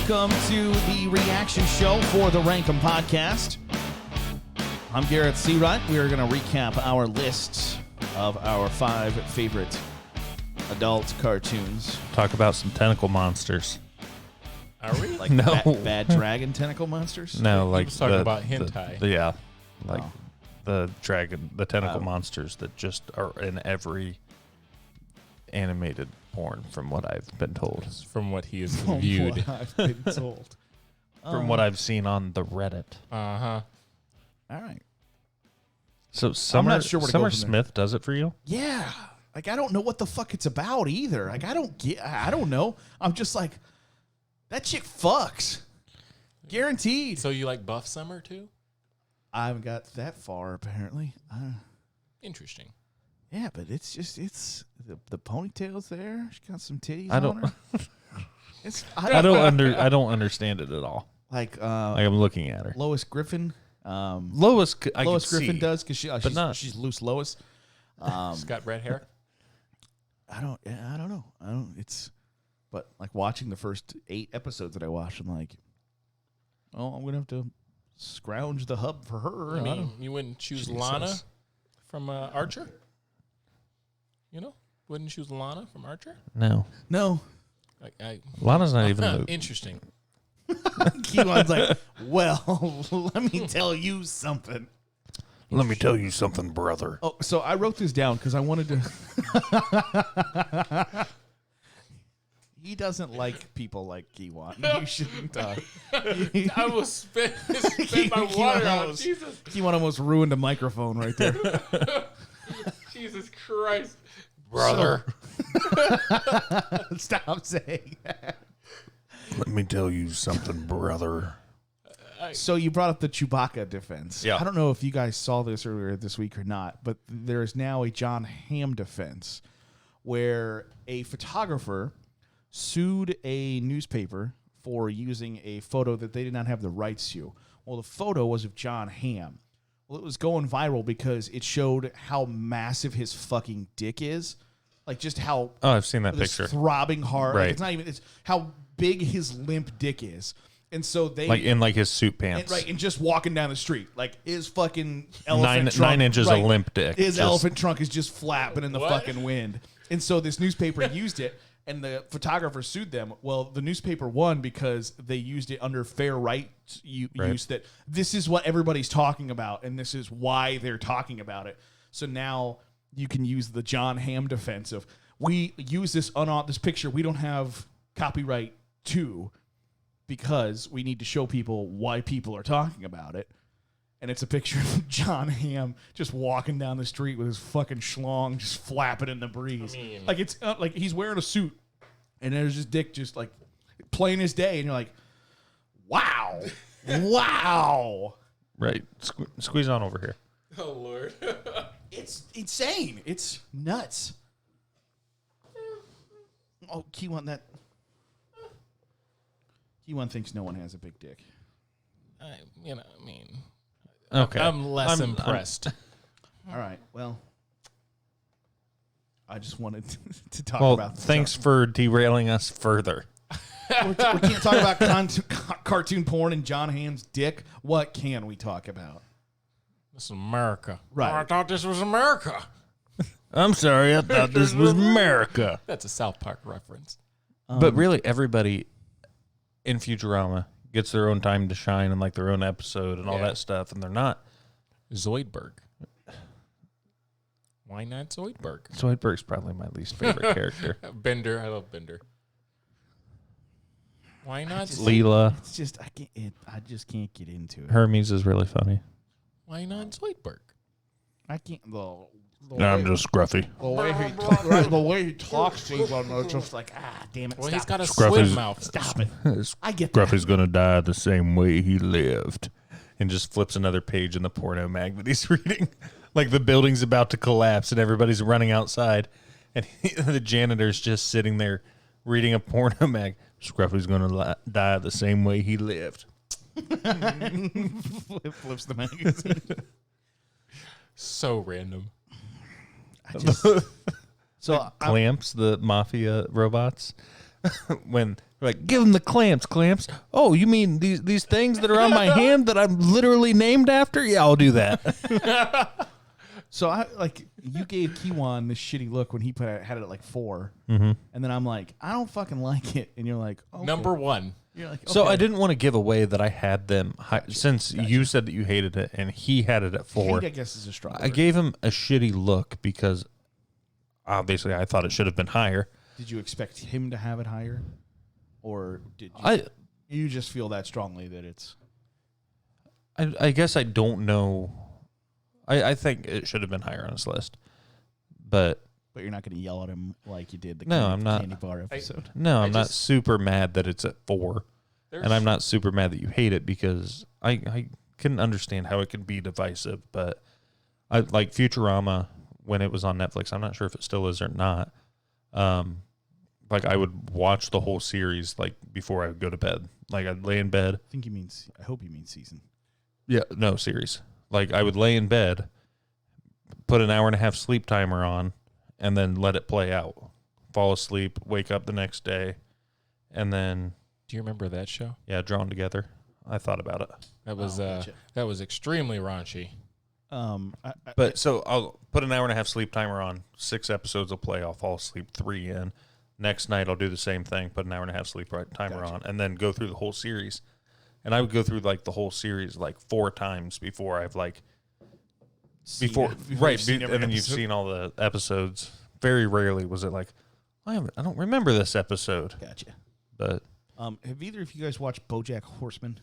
welcome to the reaction show for the Rankum Podcast. I'm Garrett Seawright. We are going to recap our list of our 5 favorite adult cartoons. Talk about some tentacle monsters. Are we? Like No. bad dragon tentacle monsters? No, He like was talking about hentai. the dragon, the tentacle monsters that just are in every animated porn, from what I've been told. From what he has viewed. From what I've been told. From what I've seen on the Reddit. Uh-huh. All right. So Summer, not sure where to go Summer from there. Smith does it for you? Yeah. Like, I don't know what the fuck it's about either. Like, I don't know. I'm just like, that chick fucks. Guaranteed. So you like Buff Summer too? I haven't got that far, apparently. Interesting. Yeah, but it's the ponytail's there. She got some titties I on don't. her. I don't understand it at all. Like I'm looking at her. Lois Griffin. Lois Griffin does because she's loose Lois. She's got red hair. I don't know. But like watching the first 8 episodes that I watched, I'm like, oh, I'm gonna have to scrounge the hub for her. I mean, you wouldn't choose Lana from Archer? You know? Wouldn't choose Lana from Archer? No. Lana's not even interesting. Keiquan's like, well, let me tell you something. Let me tell you something, brother. Oh, so I wrote this down because I wanted to. He doesn't like people like Keiquan. You shouldn't. I will spit my water out. Jesus. Keiquan almost ruined a microphone right there. Jesus Christ. Brother. Stop saying that. Let me tell you something, brother. So you brought up the Chewbacca defense. Yeah. I don't know if you guys saw this earlier this week or not, but there is now a John Hamm defense where a photographer sued a newspaper for using a photo that they did not have the rights to. Well, the photo was of John Hamm. Well, it was going viral because it showed how massive his fucking dick is. Like, just how... Oh, I've seen that this picture. Throbbing hard. Right. Like, it's not even... It's how big his limp dick is. And so they... Like in like his suit pants. And just walking down the street. Like, his fucking elephant trunk... 9 inches of limp dick. His elephant trunk is just flapping in the What? fucking wind. And so this newspaper used it, and the photographer sued them. Well, the newspaper won because they used it under fair rights use, that this is what everybody's talking about, and this is why they're talking about it. So now you can use the John Hamm defense of, we use this this picture we don't have copyright to because we need to show people why people are talking about it. And it's a picture of John Hamm just walking down the street with his fucking schlong just flapping in the breeze. Like, it's like he's wearing a suit, and there's his dick just like plain as day, and you're like, wow, wow. Right. Squeeze on over here. Oh, Lord. It's insane. It's nuts. Oh, Keiquan thinks no one has a big dick. Okay. I'm less impressed. All right. Well, I just wanted to talk Well, about. thanks for derailing us further. We can't talk about cartoon porn and John Hamm's dick. What can we talk about? This is America. Right. Oh, I thought this was America. I'm sorry. I thought this was America. That's a South Park reference. But really, everybody in Futurama gets their own time to shine and like their own episode and all that stuff, and they're not. Zoidberg. Why not Zoidberg? Zoidberg's probably my least favorite character. Bender. I love Bender. Why not? Leela. It's just I just can't get into it. Hermes is really funny. Why not Zoidberg? I can't. I'm just scruffy. The way he talks to him, it's just like, damn it. Well, stop he's got a Scruffy's- swim mouth. Stop it. I get Scruffy's gonna die the same way he lived, and just flips another page in the porno mag that he's reading. Like the building's about to collapse and everybody's running outside, and the janitor's just sitting there reading a porno mag. Scruffy's gonna die the same way he lived. Flips the magazine. So random. So Clamps, the mafia robots, when Like, give him the clamps. Oh, you mean these things that are on my hand that I'm literally named after? Yeah, I'll do that. So you gave Keiquan this shitty look when he had it at like 4, Mhm. and then I'm like, I don't fucking like it, and you're like, okay. Number 1. You're like, So okay. I didn't want to give away that I had them since you said that you hated it and he had it at 4. Hate, I guess, is a strong I word. gave him a shitty look because obviously I thought it should have been higher. Did you expect him to have it higher, or did you just feel that strongly that it's? I guess I don't know. I think it should have been higher on his list, but But you're not going to yell at him like you did the No, I'm not. candy bar episode. I'm not super mad that it's at 4, and I'm not super mad that you hate it because I can understand how it can be divisive. But I like Futurama when it was on Netflix. I'm not sure if it still is or not. Like I would watch the whole series like before I would go to bed. Like I'd lay in bed. I hope you mean season. Yeah, no series. Like I would lay in bed, put an hour and a half sleep timer on, and then let it play out. Fall asleep, wake up the next day, and then Do you remember that show? Drawn Together. I thought about it. That was gotcha. that was extremely raunchy. But so I'll put an hour and a half sleep timer on. 6 episodes will play. I'll fall asleep 3 in. Next night I'll do the same thing. Put an hour and a half sleep timer on, and then go through the whole series. And I would go through like the whole series like 4 times before I've like and then you've seen all the episodes. Very rarely was it like I don't remember this episode. Gotcha. But Have either of you guys watched BoJack Horseman?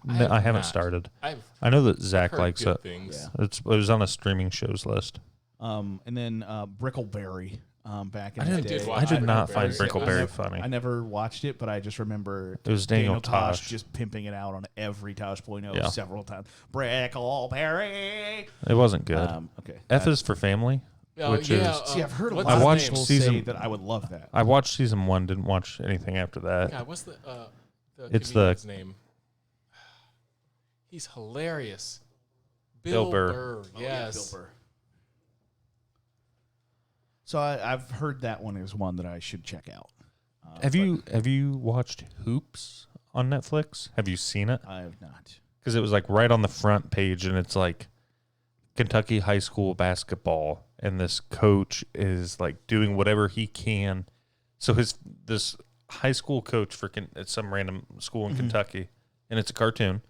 no, I haven't not. started. I've I know that Zach heard likes good it. things. Yeah. It was on a streaming shows list. And then Brickleberry. Back in I the didn't. day. I did not find Brickleberry. Brickleberry funny. I never watched it, but I just remember It was Daniel Tosh. just pimping it out on every Tosh Boy No Yeah. several times. Brickleberry. It wasn't good. Okay. F is for family. Which is- See, I've heard a what's lot his of watched name? people season- say that I would love that. I watched season 1. Didn't watch anything after that. God, what's the It's comedian's name? He's hilarious. Bill Burr. Yes. Bill Burr. So I've heard that one is one that I should check out. Have you watched Hoops on Netflix? Have you seen it? I have not. Because it was like right on the front page, and it's like Kentucky high school basketball, and this coach is like doing whatever he can. So this high school coach for it's some random school in Kentucky, and it's a cartoon.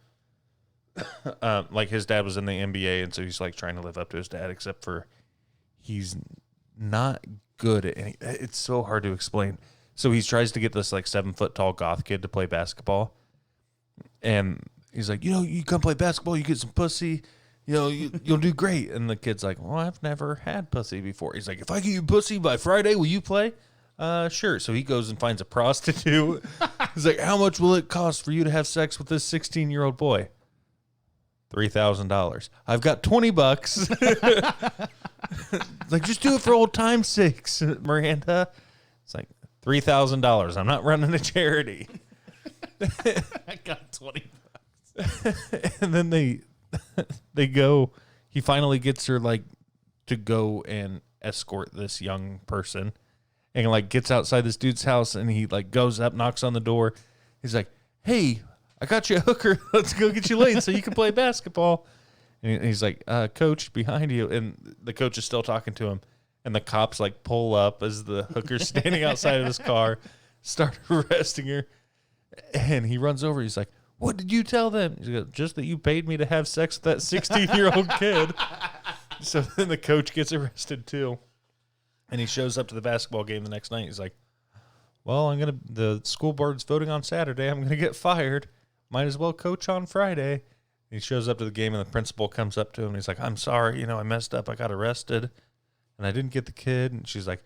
Like his dad was in the NBA, and so he's like trying to live up to his dad, except for he's not good at any. It's so hard to explain. So he tries to get this like 7-foot tall goth kid to play basketball, and he's like, you come play basketball, you get some pussy, you'll do great. And the kid's like, well, I've never had pussy before. He's like, if I get you pussy by Friday, will you play? Sure. So he goes and finds a prostitute. He's like, how much will it cost for you to have sex with this 16-year-old boy? $3,000. I've got $20. Like, just do it for old time's sakes, Miranda. It's like $3,000. I'm not running a charity. I got 20 bucks. And then they go. He finally gets her like to go and escort this young person, and like gets outside this dude's house, and he like goes up, knocks on the door. He's like, "Hey, I got you a hooker. Let's go get you laid so you can play basketball." And he's like, "Coach, behind you." And the coach is still talking to him. And the cops like pull up as the hooker's standing outside of his car, start arresting her. And he runs over. He's like, "What did you tell them?" He's like, "Just that you paid me to have sex with that 16-year-old kid." So then the coach gets arrested too. And he shows up to the basketball game the next night. He's like, "Well, the school board's voting on Saturday. I'm going to get fired. Might as well coach on Friday." And he shows up to the game, and the principal comes up to him. And he's like, "I'm sorry. I messed up. I got arrested, and I didn't get the kid." And she's like,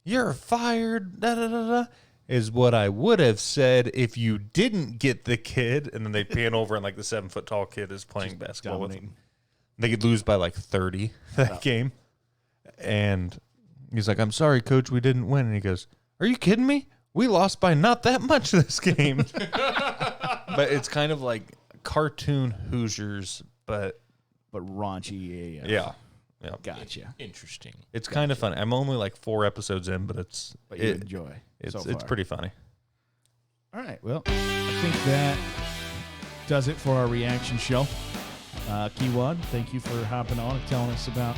"You're fired. Da da da da." Is what I would have said if you didn't get the kid. And then they pan over, and like the 7-foot tall kid is playing Just basketball with dominating. him. They could lose by like 30 that game. And he's like, "I'm sorry, coach, we didn't win." And he goes, "Are you kidding me? We lost by not that much this game." But it's kind of like cartoon Hoosiers, but raunchy AF. yeah. Gotcha. Interesting. It's kind of funny. I'm only like 4 episodes in, but But you enjoy it's so it's far. pretty funny. All right. Well, I think that does it for our reaction show. Keiquan, thank you for hopping on and telling us about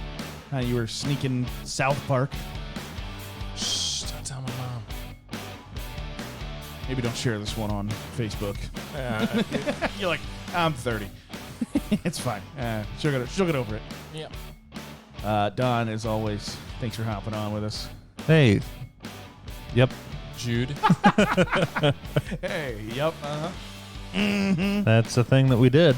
how you were sneaking South Park. Shh, don't tell my mom. Maybe don't share this one on Facebook. You're like, I'm 30. It's fine. She'll get over it. Yeah. Don, as always, thanks for hopping on with us. Hey. Yep. Jude. Hey, yep, That's a thing that we did.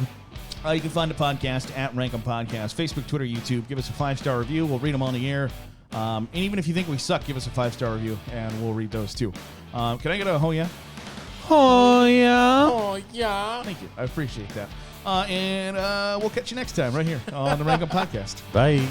You can find the podcast at Rank 'em Podcast, Facebook, Twitter, YouTube. Give us a 5-star review. We'll read them on the air. And even if you think we suck, give us a 5-star review, and we'll read those too. Can I get a oh yeah? Oh, yeah. Oh, yeah. Thank you. I appreciate that. And we'll catch you next time right here on the Rank 'em Podcast. Bye.